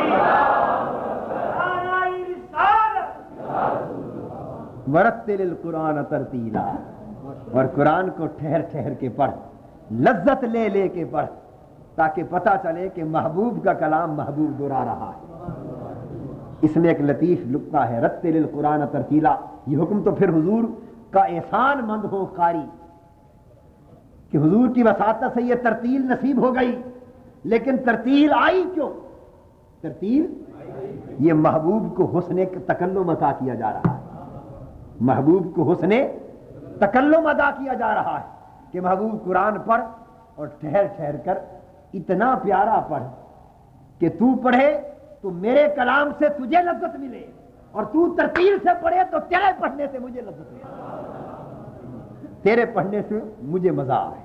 [SPEAKER 2] نعرہ رسالت،
[SPEAKER 1] ورتل القرآن ترتیلا، اور قرآن کو ٹھہر ٹھہر کے پڑھ، لذت لے لے کے پڑھ، تاکہ پتہ چلے کہ محبوب کا کلام محبوب دہرا رہا ہے۔ اس میں ایک لطیف نکتہ ہے، رتل القرآن ترتیلا، یہ حکم تو پھر حضور کا احسان مند ہو قاری کہ حضور کی وساطت سے یہ ترتیل نصیب ہو گئی، لیکن ترتیل آئی کیوں؟ ترتیل یہ محبوب کو حسن تکلم عطا کیا جا رہا ہے، محبوب کو حسن تکلم ادا کیا جا رہا ہے کہ محبوب قرآن پڑھ اور ٹھہر ٹھہر کر اتنا پیارا پڑھ کہ تو پڑھے تو میرے کلام سے تجھے لذت ملے، اور تو ترتیل سے پڑھے تو تیرے پڑھنے سے مجھے لذت ملے، تیرے پڑھنے سے مجھے مزہ آئے۔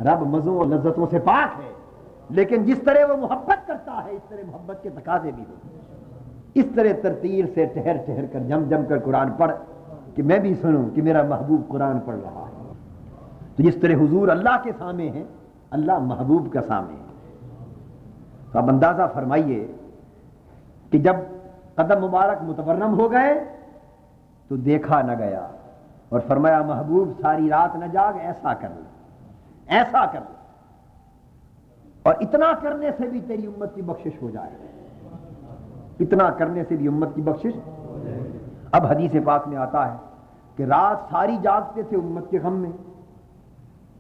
[SPEAKER 1] رب مزوں اور لذتوں سے پاک ہے، لیکن جس طرح وہ محبت کرتا ہے اس طرح محبت کے تقاضے بھی ہوتے ہیں۔ اس طرح ترتیل سے ٹھہر ٹھہر کر جم جم کر قرآن پڑھ، کہ میں بھی سنوں کہ میرا محبوب قرآن پڑھ رہا ہے۔ تو جس طرح حضور اللہ کے سامنے ہیں، اللہ محبوب کا سامنے ہے۔ تو اب اندازہ فرمائیے کہ جب قدم مبارک متورم ہو گئے تو دیکھا نہ گیا، اور فرمایا محبوب ساری رات نہ جاگ، ایسا کر لے، ایسا کر لے، اور اتنا کرنے سے بھی تیری امت کی بخشش ہو جائے، اتنا کرنے سے بھی امت کی بخشش۔ اب حدیث پاک میں آتا ہے کہ رات ساری جاگتے تھے امت کے غم میں،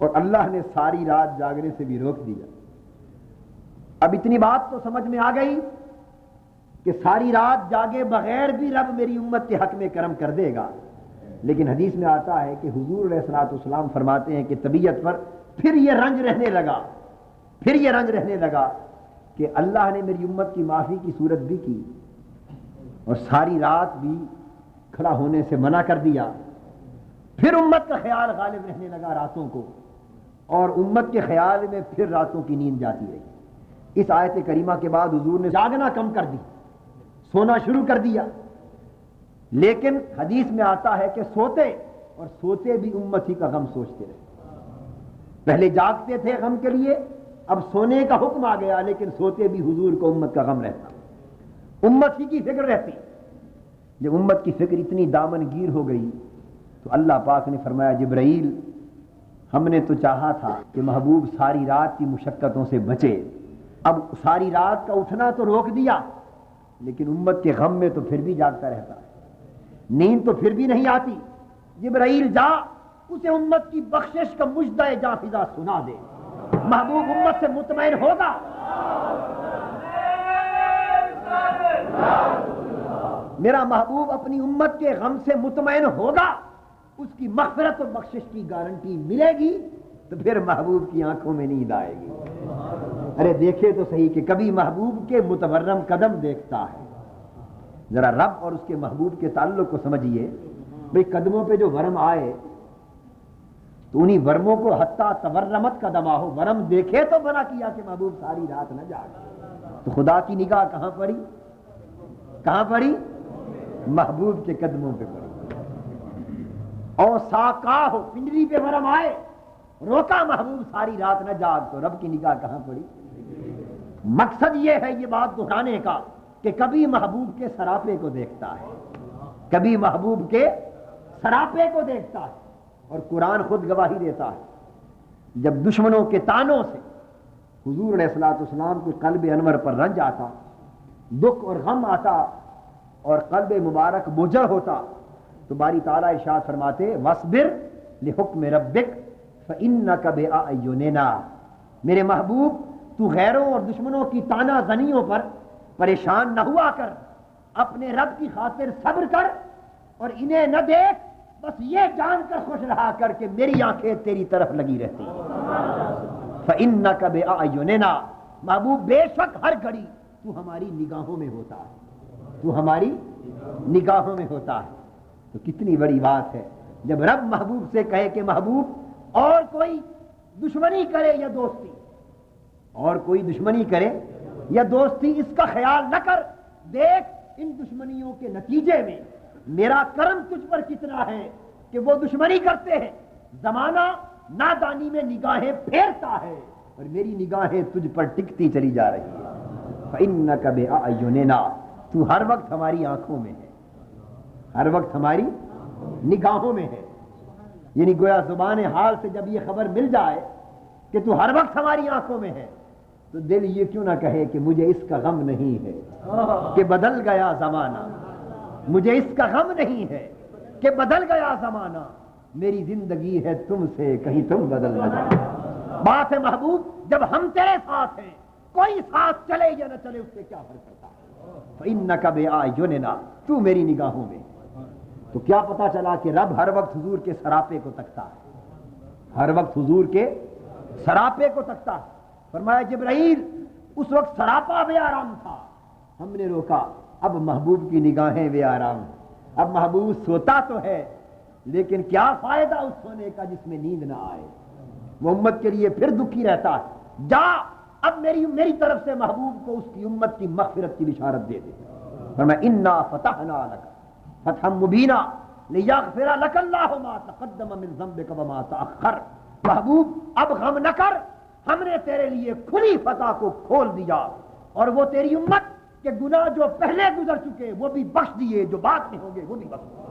[SPEAKER 1] اور اللہ نے ساری رات جاگنے سے بھی روک دیا۔ اب اتنی بات تو سمجھ میں آ گئی کہ ساری رات جاگے بغیر بھی رب میری امت کے حق میں کرم کر دے گا، لیکن حدیث میں آتا ہے کہ حضور علیہ الصلوۃ والسلام فرماتے ہیں کہ طبیعت پر پھر یہ رنج رہنے لگا، پھر یہ رنج رہنے لگا کہ اللہ نے میری امت کی معافی کی صورت بھی کی اور ساری رات بھی کھڑا ہونے سے منع کر دیا۔ پھر امت کا خیال غالب رہنے لگا راتوں کو، اور امت کے خیال میں پھر راتوں کی نیند جاتی رہی۔ اس آیت کریمہ کے بعد حضور نے جاگنا کم کر دی، سونا شروع کر دیا، لیکن حدیث میں آتا ہے کہ سوتے اور سوتے بھی امت ہی کا غم سوچتے رہے۔ پہلے جاگتے تھے غم کے لیے، اب سونے کا حکم آ گیا، لیکن سوتے بھی حضور کو امت کا غم رہتا، امت ہی کی فکر رہتی۔ جب امت کی فکر اتنی دامن گیر ہو گئی تو اللہ پاک نے فرمایا جبرائیل، ہم نے تو چاہا تھا کہ محبوب ساری رات کی مشقتوں سے بچے، اب ساری رات کا اٹھنا تو روک دیا، لیکن امت کے غم میں تو پھر بھی جاگتا رہتا ہے، نیند تو پھر بھی نہیں آتی۔ جبرائیل جا اسے امت کی بخشش کا مژدہ جاں فضا سنا دے، محبوب امت سے مطمئن ہوگا۔ میرا محبوب اپنی امت کے غم سے مطمئن ہوگا، اس کی مغفرت اور بخشش کی گارنٹی ملے گی، تو پھر محبوب کی آنکھوں میں نیند آئے گی۔ ارے دیکھے تو صحیح کہ کبھی محبوب کے متورم قدم دیکھتا ہے، ذرا رب اور اس کے محبوب کے تعلق کو سمجھیے۔ بھئی قدموں پہ جو ورم آئے تو انہی ورموں کو حتیٰ تورمت قدمہ ہو، ورم دیکھے تو منع کیا کہ محبوب ساری رات نہ جاگ، تو خدا کی نگاہ کہاں پڑی؟ کہاں پڑی؟ محبوب کے قدموں پہ پڑی۔ اور ساکا ہو، پنڈلی پہ ورم آئے، روکا محبوب ساری رات نہ جاگ، تو رب کی نگاہ کہاں پڑی؟ مقصد یہ ہے یہ بات دہرانے کا کہ کبھی محبوب کے سراپے کو دیکھتا ہے، کبھی محبوب کے سراپے کو دیکھتا ہے، اور قرآن خود گواہی دیتا ہے۔ جب دشمنوں کے تانوں سے حضور علیہ الصلوۃ والسلام کے قلب انور پر رنج آتا، دکھ اور غم آتا، اور قلب مبارک بجر ہوتا، تو باری تعالیٰ ارشاد فرماتے وَاصْبِرْ لِحُکْمِ رَبِّكَ فَإِنَّكَ بِأَعْیُنِنَا، میرے محبوب تو غیروں اور دشمنوں کی تانا زنیوں پر پریشان نہ ہوا کر، اپنے رب کی خاطر صبر کر، اور انہیں نہ دیکھ، بس یہ جان کر خوش رہا کر کہ میری آنکھیں تیری طرف لگی رہتی۔ فَإِنَّكَ بِأَعْیُنِنَا، محبوب بے شک ہر گھڑی تو ہماری نگاہوں میں ہوتا ہے، تو ہماری نگاہوں میں ہوتا ہے۔ تو کتنی بڑی بات ہے جب رب محبوب سے کہے کہ محبوب اور کوئی دشمنی کرے یا دوستی، اور کوئی دشمنی کرے یا دوستی، اس کا خیال نہ کر، دیکھ ان دشمنیوں کے نتیجے میں میرا کرم تجھ پر کتنا ہے کہ وہ دشمنی کرتے ہیں، زمانہ نادانی میں نگاہیں پھیرتا ہے، اور میری نگاہیں تجھ پر ٹکتی چلی جا رہی ہیں۔ فَإِنَّكَ بِأَعْیُنِنَا، تو ہر وقت ہماری آنکھوں میں ہے، ہر وقت ہماری نگاہوں میں ہے۔ یعنی گویا زبان حال سے جب یہ خبر مل جائے کہ تو ہر وقت ہماری آنکھوں میں ہے، تو دل یہ کیوں نہ کہے کہ مجھے اس کا غم نہیں ہے کہ بدل گیا زمانہ، مجھے اس کا غم نہیں ہے کہ بدل گیا زمانہ، میری زندگی ہے تم سے کہیں تم بدل نہ جاؤ۔ بات ہے محبوب جب ہم تیرے ساتھ ہیں، کوئی ساتھ چلے یا نہ چلے اس سے کیا فرق پڑتا ہے۔ فَإِنَّكَ بِأَعْیُنِنَا، تو میری نگاہوں میں۔ تو کیا پتا چلا کہ رب ہر وقت حضور کے سراپے کو تکتا ہے، ہر وقت حضور کے سراپے کو تکتا ہے۔ فرمایا جبرائیل، اس وقت سراپا بے آرام تھا، ہم نے روکا، اب محبوب کی نگاہیں بے آرام ہیں۔ اب محبوب سوتا تو ہے، لیکن کیا فائدہ اس سونے کا جس میں نیند نہ آئے، وہ امت کے لیے پھر دکھی رہتا ہے۔ جا اب میری طرف سے محبوب کو اس کی امت کی مغفرت کی بشارت دے دے۔ فرمایا انا فتحنا لک فتحا مبینا، لیغفر لک اللہ ما تقدم من ذنبک وما تأخر، محبوب اب غم نہ کر، ہم نے تیرے لیے کھلی فتح کو کھول دیا، اور وہ تیری امت کے گناہ جو پہلے گزر چکے وہ بھی بخش دیے، جو بعد میں ہوں گے وہ بھی بخش دیے۔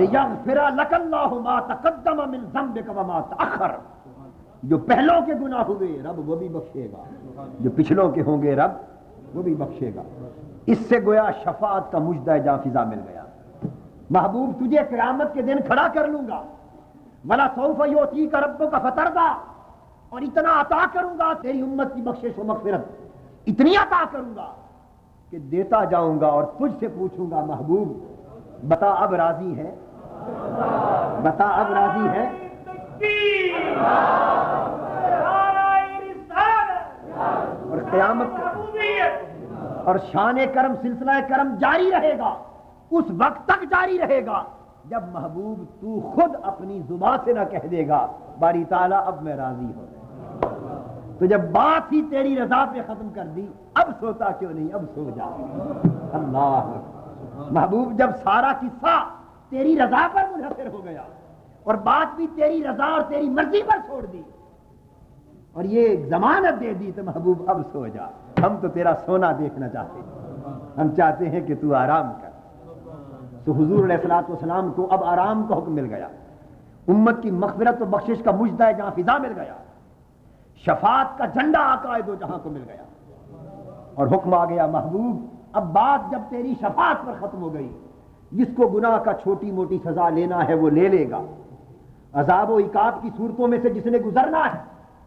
[SPEAKER 1] لیغفر لک اللہ ما تقدم من ذنبک وما تأخر، جو پہلوں کے گناہ ہوئے رب وہ بھی بخشے گا، جو پچھلوں کے ہوں گے رب وہ بھی بخشے گا۔ اس سے گویا شفاعت کا مژدہ جاں فضا مل گیا۔ محبوب تجھے قیامت کے دن کھڑا کر لوں گا، وَلَسَوْفَ يُعْطِيكَ رَبُّكَ فَتَرْضَىٰ، اور اتنا عطا کروں گا تیری امت کی بخشش و مغفرت، اتنی عطا کروں گا کہ دیتا جاؤں گا، اور تجھ سے پوچھوں گا محبوب بتا اب راضی ہے، بتا اب راضی ہے؟ اور قیامت اور شان کرم سلسلہ کرم جاری رہے گا، اس وقت تک جاری رہے گا جب محبوب تو خود اپنی زبان سے نہ کہہ دے گا باری تعالیٰ اب میں راضی ہو گیا۔ تو جب بات ہی تیری رضا پہ ختم کر دی، اب سوتا کیوں نہیں، اب سو جا۔ اللہ محبوب جب سارا قصہ تیری رضا پر منحصر ہو گیا اور بات بھی تیری رضا اور تیری مرضی پر چھوڑ دی اور یہ ضمانت دے دی، تو محبوب اب سو جا، ہم تو تیرا سونا دیکھنا چاہتے ہیں، ہم چاہتے ہیں کہ تو آرام کر۔ تو حضور علیہ الصلوۃ والسلام کو اب آرام کا حکم مل گیا، امت کی مغفرت و بخشش کا مژدہ جہاں فضا مل گیا، شفاعت کا جھنڈا عقائد و جہاں کو مل گیا، اور حکم آ گیا محبوب اب بات جب تیری شفاعت پر ختم ہو گئی، جس کو گناہ کا چھوٹی موٹی سزا لینا ہے وہ لے لے گا، عذاب و عقاب کی صورتوں میں سے جس نے گزرنا ہے،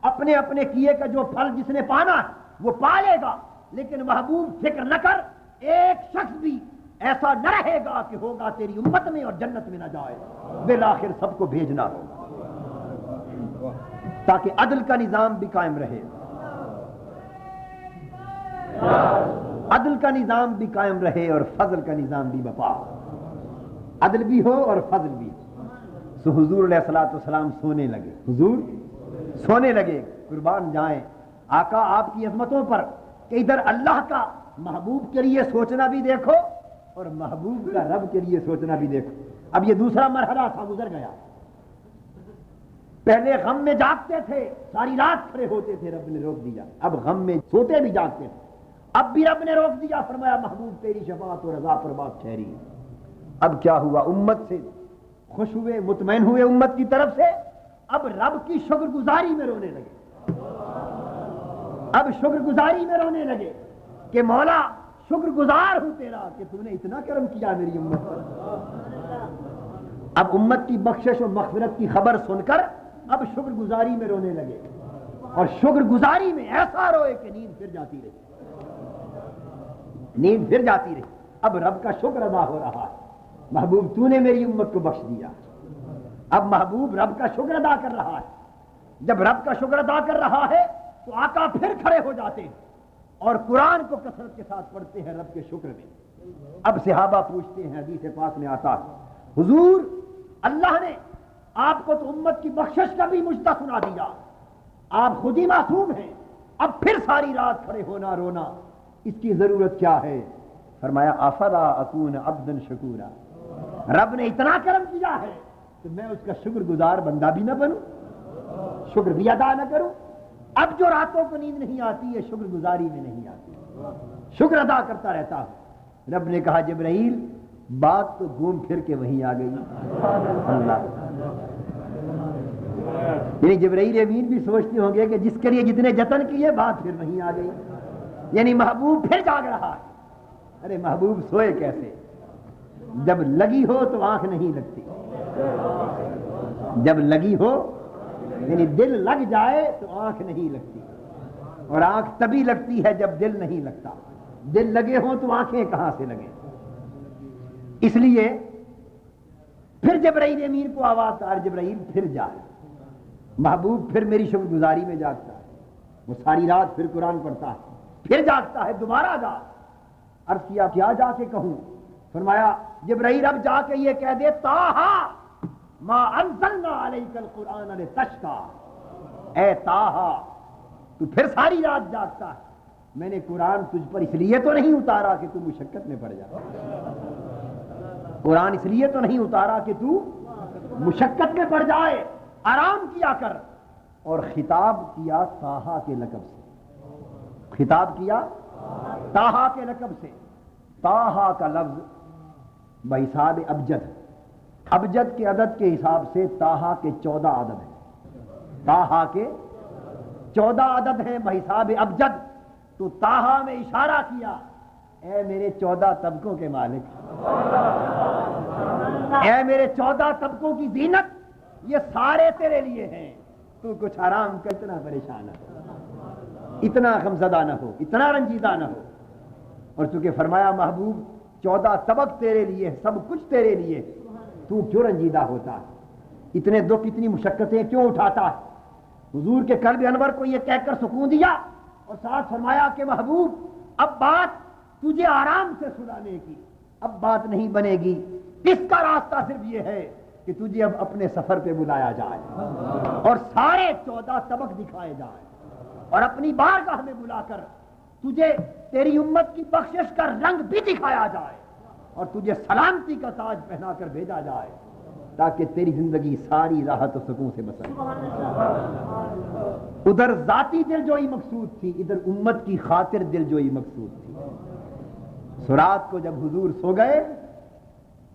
[SPEAKER 1] اپنے اپنے کیے کا جو پھل جس نے پانا ہے وہ پا لے گا، لیکن محبوب فکر نہ کر، ایک شخص بھی ایسا نہ رہے گا کہ ہوگا تیری امت میں اور جنت میں نہ جائے، بالآخر سب کو بھیجنا ہوگا تاکہ عدل کا نظام بھی قائم رہے، عدل کا نظام بھی قائم رہے اور فضل کا نظام بھی بپا ہو، عدل بھی ہو اور فضل بھی ہو۔ سو حضور علیہ الصلوۃ والسلام سونے لگے، حضور سونے لگے، قربان جائیں آقا آپ کی عظمتوں پر کہ ادھر اللہ کا محبوب کے لیے سوچنا بھی دیکھو اور محبوب کا رب کے لیے سوچنا بھی دیکھو۔ اب یہ دوسرا مرحلہ تھا، گزر گیا۔ پہلے غم میں جاگتے تھے، ساری رات کھڑے ہوتے تھے، رب نے روک دیا، اب غم میں سوتے بھی جاگتے تھے، اب بھی رب نے روک دیا، فرمایا محبوب تیری شفاعت و رضا پر بات ٹھہری۔ اب کیا ہوا، امت سے خوش ہوئے، مطمئن ہوئے امت کی طرف سے، اب رب کی شکر گزاری میں رونے لگے، اب شکر گزاری میں رونے لگے کہ مولا شکر گزار ہوں تیرا کہ تم نے اتنا کرم کیا میری امت پر۔ اب امت کی بخشش و مغفرت کی خبر سن کر اب شکر گزاری میں رونے لگے، اور شکر گزاری میں ایسا روئے کہ نیند پھر جاتی رہی، نیند پھر جاتی رہی۔ اب رب کا شکر ادا ہو رہا ہے، محبوب تو نے میری امت کو بخش دیا۔ اب محبوب رب کا شکر ادا کر رہا ہے، جب رب کا شکر ادا کر رہا ہے تو آقا پھر کھڑے ہو جاتے ہیں اور قرآن کو کثرت کے ساتھ پڑھتے ہیں رب کے شکر میں۔ اب صحابہ پوچھتے ہیں، حدیث پاک میں آتا ہے حضور اللہ نے آپ کو تو امت کی بخشش کا بھی مژدہ سنا دیا، آپ خود ہی معصوم ہیں، اب پھر ساری رات کھڑے ہونا رونا اس کی ضرورت کیا ہے؟ فرمایا افلا اکون عبدا شکورا، رب نے اتنا کرم کیا ہے تو میں اس کا شکر گزار بندہ بھی نہ بنوں، شکر بھی ادا نہ کروں؟ اب جو راتوں کو نیند نہیں آتی ہے شکر گزاری میں نہیں آتی، شکر ادا کرتا رہتا ہوں۔ رب نے کہا جبرائیل بات تو گھوم پھر کے وہیں آ گئی، اللہ یعنی جبرائیل امین بھی سوچتے ہوں گے کہ جس کے لیے جتنے جتن کیے بات پھر وہیں آ گئی، یعنی محبوب پھر جاگ رہا ہے۔ ارے محبوب سوئے کیسے؟ جب لگی ہو تو آنکھ نہیں لگتی، جب لگی ہو یعنی دل لگ جائے تو آنکھ نہیں لگتی، اور آنکھ تبھی لگتی ہے جب دل نہیں لگتا، دل لگے ہوں تو آنکھیں کہاں سے لگیں؟ اس لیے پھر جبرائیل امین کو آواز آ، جبرائیل پھر جائے، محبوب پھر میری شکر گزاری میں جاگتا ہے، وہ ساری رات پھر قرآن پڑھتا ہے، پھر جاگتا ہے، دوبارہ جا۔ عرض کیا کیا جا کے کہوں؟ فرمایا جبرائیل اب جا کے یہ کہہ دے طٰہٰ ما انزلنا علیک القرآن لتشقیٰ، اے طٰہٰ تو پھر ساری رات جاگتا ہے، میں نے قرآن تجھ پر اس لیے تو نہیں اتارا کہ تو مشقت میں پڑ جائے، قرآن اس لیے تو نہیں اتارا کہ تو مشقت میں پڑ جائے، آرام کیا کر۔ اور خطاب کیا طٰہٰ کے لقب سے، خطاب کیا طٰہٰ کے لقب سے۔ طٰہٰ کا لفظ بحساب ابجد، ابجد کے عدد کے حساب سے طٰہٰ کے 14 عدد ہیں، طٰہٰ کے 14 عدد ہیں بحساب ابجد۔ تو طٰہٰ میں اشارہ کیا، اے میرے 14 طبقوں کے مالک، اے میرے 14 طبقوں کی زینت، یہ سارے تیرے لیے ہیں، تو کچھ آرام کر، اتنا پریشان نہ ہو، اتنا غمزدہ نہ ہو، اتنا رنجیدہ نہ ہو۔ اور چونکہ فرمایا محبوب 14 طبق تیرے لیے، سب کچھ تیرے لیے، تو کیوں رنجیدہ ہوتا ہے، اتنے دکھ اتنی مشقتیں کیوں اٹھاتا ہے؟ حضور کے قلب انور کو یہ کہہ کر سکون دیا اور ساتھ فرمایا کہ محبوب اب بات تجھے آرام سے سلانے کی، اب بات نہیں بنے گی، اس کا راستہ صرف یہ ہے کہ تجھے اب اپنے سفر پہ بلایا جائے اور سارے 14 طبق دکھائے جائیں اور اپنی بارگاہ میں بلا کر تجھے تیری امت کی بخشش کا رنگ بھی دکھایا جائے اور تجھے سلامتی کا تاج پہنا کر بھیجا جائے، تاکہ تیری زندگی ساری راحت و سکون سے بسر۔ ادھر ذاتی دلجوئی مقصود تھی، ادھر امت کی خاطر دلجوئی مقصود تھی۔ سرات کو جب حضور سو گئے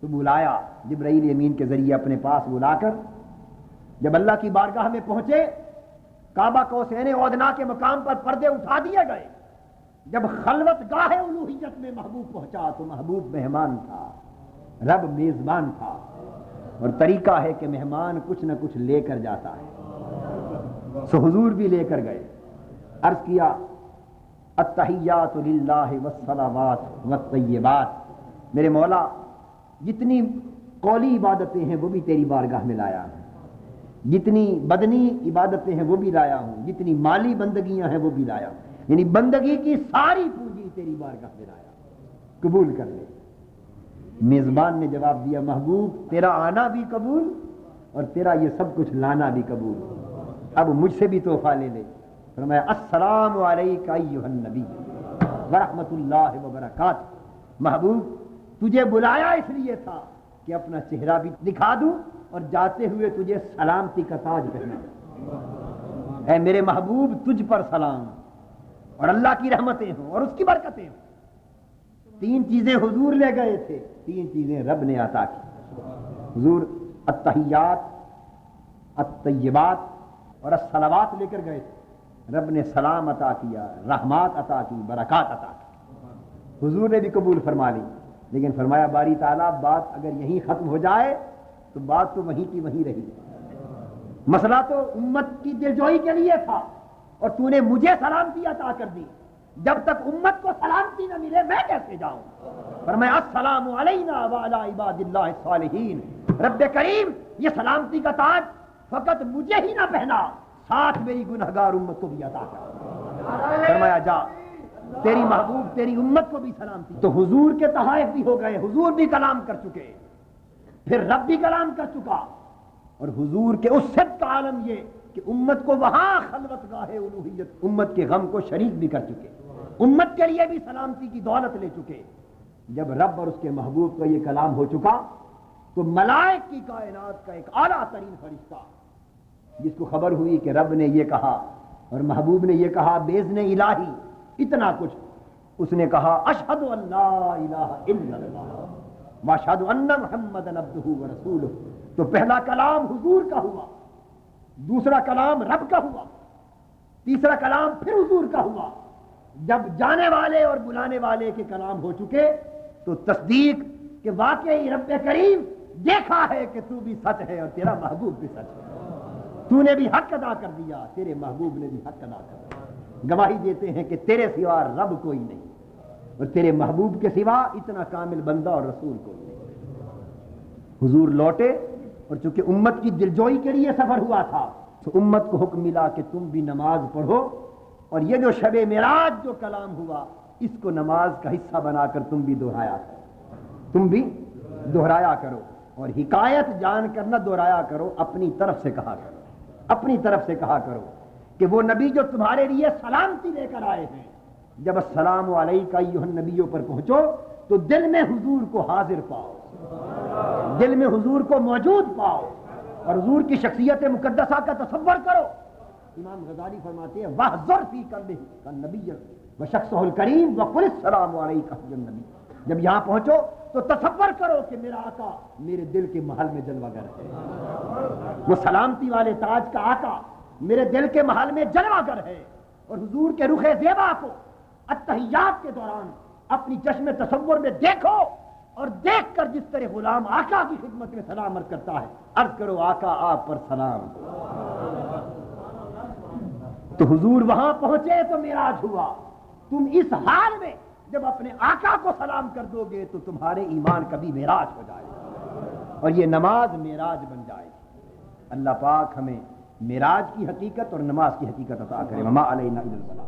[SPEAKER 1] تو بلایا جبرائیل امین کے ذریعے اپنے پاس بلا کر، جب اللہ کی بارگاہ میں پہنچے، کعبہ قوسین ادنیٰ کے مقام پر پردے اٹھا دیے گئے، جب خلوت گاہ الوہیت میں محبوب پہنچا تو محبوب مہمان تھا، رب میزبان تھا، اور طریقہ ہے کہ مہمان کچھ نہ کچھ لے کر جاتا ہے، سو حضور بھی لے کر گئے۔ عرض کیا التحیات للہ والصلوات والطیبات، میرے مولا جتنی قولی عبادتیں ہیں وہ بھی تیری بارگاہ میں لایا ہوں، جتنی بدنی عبادتیں ہیں وہ بھی لایا ہوں، جتنی مالی بندگیاں ہیں وہ بھی لایا ہوں، یعنی بندگی کی ساری پونجی تیری بارگاہ میں لایا، قبول کر لے۔ میزبان نے جواب دیا محبوب تیرا آنا بھی قبول اور تیرا یہ سب کچھ لانا بھی قبول، اب مجھ سے بھی تحفہ لے لے۔ فرمایا السلام علیک ایھا النبی ورحمۃ اللہ وبرکاتہ، محبوب تجھے بلایا اس لیے تھا کہ اپنا چہرہ بھی دکھا دوں اور جاتے ہوئے تجھے سلامتی کا تاج پہنا۔ اے میرے محبوب تجھ پر سلام اور اللہ کی رحمتیں ہوں اور اس کی برکتیں ہوں۔ 3 چیزیں حضور لے گئے تھے، 3 چیزیں رب نے عطا کی۔ حضور التحیات، الطیبات اور الصلوات لے کر گئے تھے، رب نے سلام عطا کیا، رحمات عطا کی، برکات عطا کی، حضور نے بھی قبول فرما لی۔ لیکن فرمایا باری تعالیٰ بات اگر یہیں ختم ہو جائے تو بات تو وہیں کی وہیں رہی، مسئلہ تو امت کی دلجوئی کے لیے تھا اور تو نے مجھے سلامتی عطا کر دی، جب تک امت کو سلامتی نہ ملے میں کیسے جاؤں؟ فرمایا السلام علینا وعلی عباد اللہ الصالحین، رب کریم یہ سلامتی کا تاج فقط مجھے ہی نہ پہنا، ساتھ میری گنہگار امت کو بھی عطا کر۔ فرمایا جا تیری محبوب تیری امت کو بھی سلامتی۔ تو حضور کے تحائف بھی ہو گئے، حضور بھی کلام کر چکے، پھر رب بھی کلام کر چکا، اور حضور کے اس صدق کا عالم یہ کہ امت کو وہاں خلوت گاہ الوہیت امت کے غم کو شریک بھی کر چکے، امت کے لیے بھی سلامتی کی دولت لے چکے۔ جب رب اور اس کے محبوب کا یہ کلام ہو چکا تو ملائک کی کائنات کا ایک اعلیٰ ترین فرشتہ جس کو خبر ہوئی کہ رب نے یہ کہا اور محبوب نے یہ کہا باذن الہی، اتنا کچھ، اس نے کہا اشہد ان لا الہ الا اللہ واشہد ان محمدا عبدہ ورسولہ۔ تو پہلا کلام حضور کا ہوا، دوسرا کلام رب کا ہوا، تیسرا کلام پھر حضور کا ہوا۔ جب جانے والے اور بلانے والے کے کلام ہو چکے تو تصدیق کہ واقعی رب کریم دیکھا ہے کہ تو بھی سچ ہے اور تیرا محبوب بھی سچ ہے، تو نے بھی حق ادا کر دیا، تیرے محبوب نے بھی حق ادا کر دیا۔ گواہی دیتے ہیں کہ تیرے سوا رب کوئی نہیں اور تیرے محبوب کے سوا اتنا کامل بندہ اور رسول کوئی نہیں۔ حضور لوٹے اور چونکہ امت کی دلجوئی کے لیے سفر ہوا تھا تو امت کو حکم ملا کہ تم بھی نماز پڑھو، اور یہ جو شب معراج جو کلام ہوا اس کو نماز کا حصہ بنا کر تم بھی دہرایا کرو، تم بھی دہرایا کرو، اور حکایت جان کر نہ دہرایا کرو، اپنی طرف سے کہا کرو، اپنی طرف سے کہا کرو کہ وہ نبی جو تمہارے لیے سلامتی لے کر آئے ہیں جب السلام علیکہ ایھا النبیوں پر پہنچو تو دل میں حضور کو حاضر پاؤ، دل میں حضور کو موجود پاؤ اور حضور کی شخصیت مقدسہ کا تصور کرو۔ امام غزالی فرماتے ہیں وَاحْذُرْ فِي قَلْبِكَ النَّبِيَّ وَشَخْصَهُ الْكَرِيمُ وَقُلِ السَّلَامُ عَلَيْكَ أَيُّهَا النَّبِيُّ۔ جب یہاں پہنچو تو تصور کرو کہ میرا آقا میرے دل کے محل میں جلوہ گر ہے، وہ سلامتی والے تاج کا آقا میرے دل کے محل میں جلوہ گر ہے، اور حضور کے رخ زیبا کو التحیات کے دوران اپنی چشم تصور میں دیکھو، اور دیکھ کر جس طرح غلام آقا کی خدمت میں سلام عرض کرتا ہے، عرض کرو آقا آپ پر سلام۔ تو حضور وہاں پہنچے تو معراج ہوا۔ تم اس حال میں جب اپنے آقا کو سلام کر دو گے تو تمہارے ایمان کبھی معراج ہو جائے گا، اور یہ نماز معراج بن جائے گی۔ اللہ پاک ہمیں معراج کی حقیقت اور نماز کی حقیقت عطا کرے۔ وما علینا الا البلاغ۔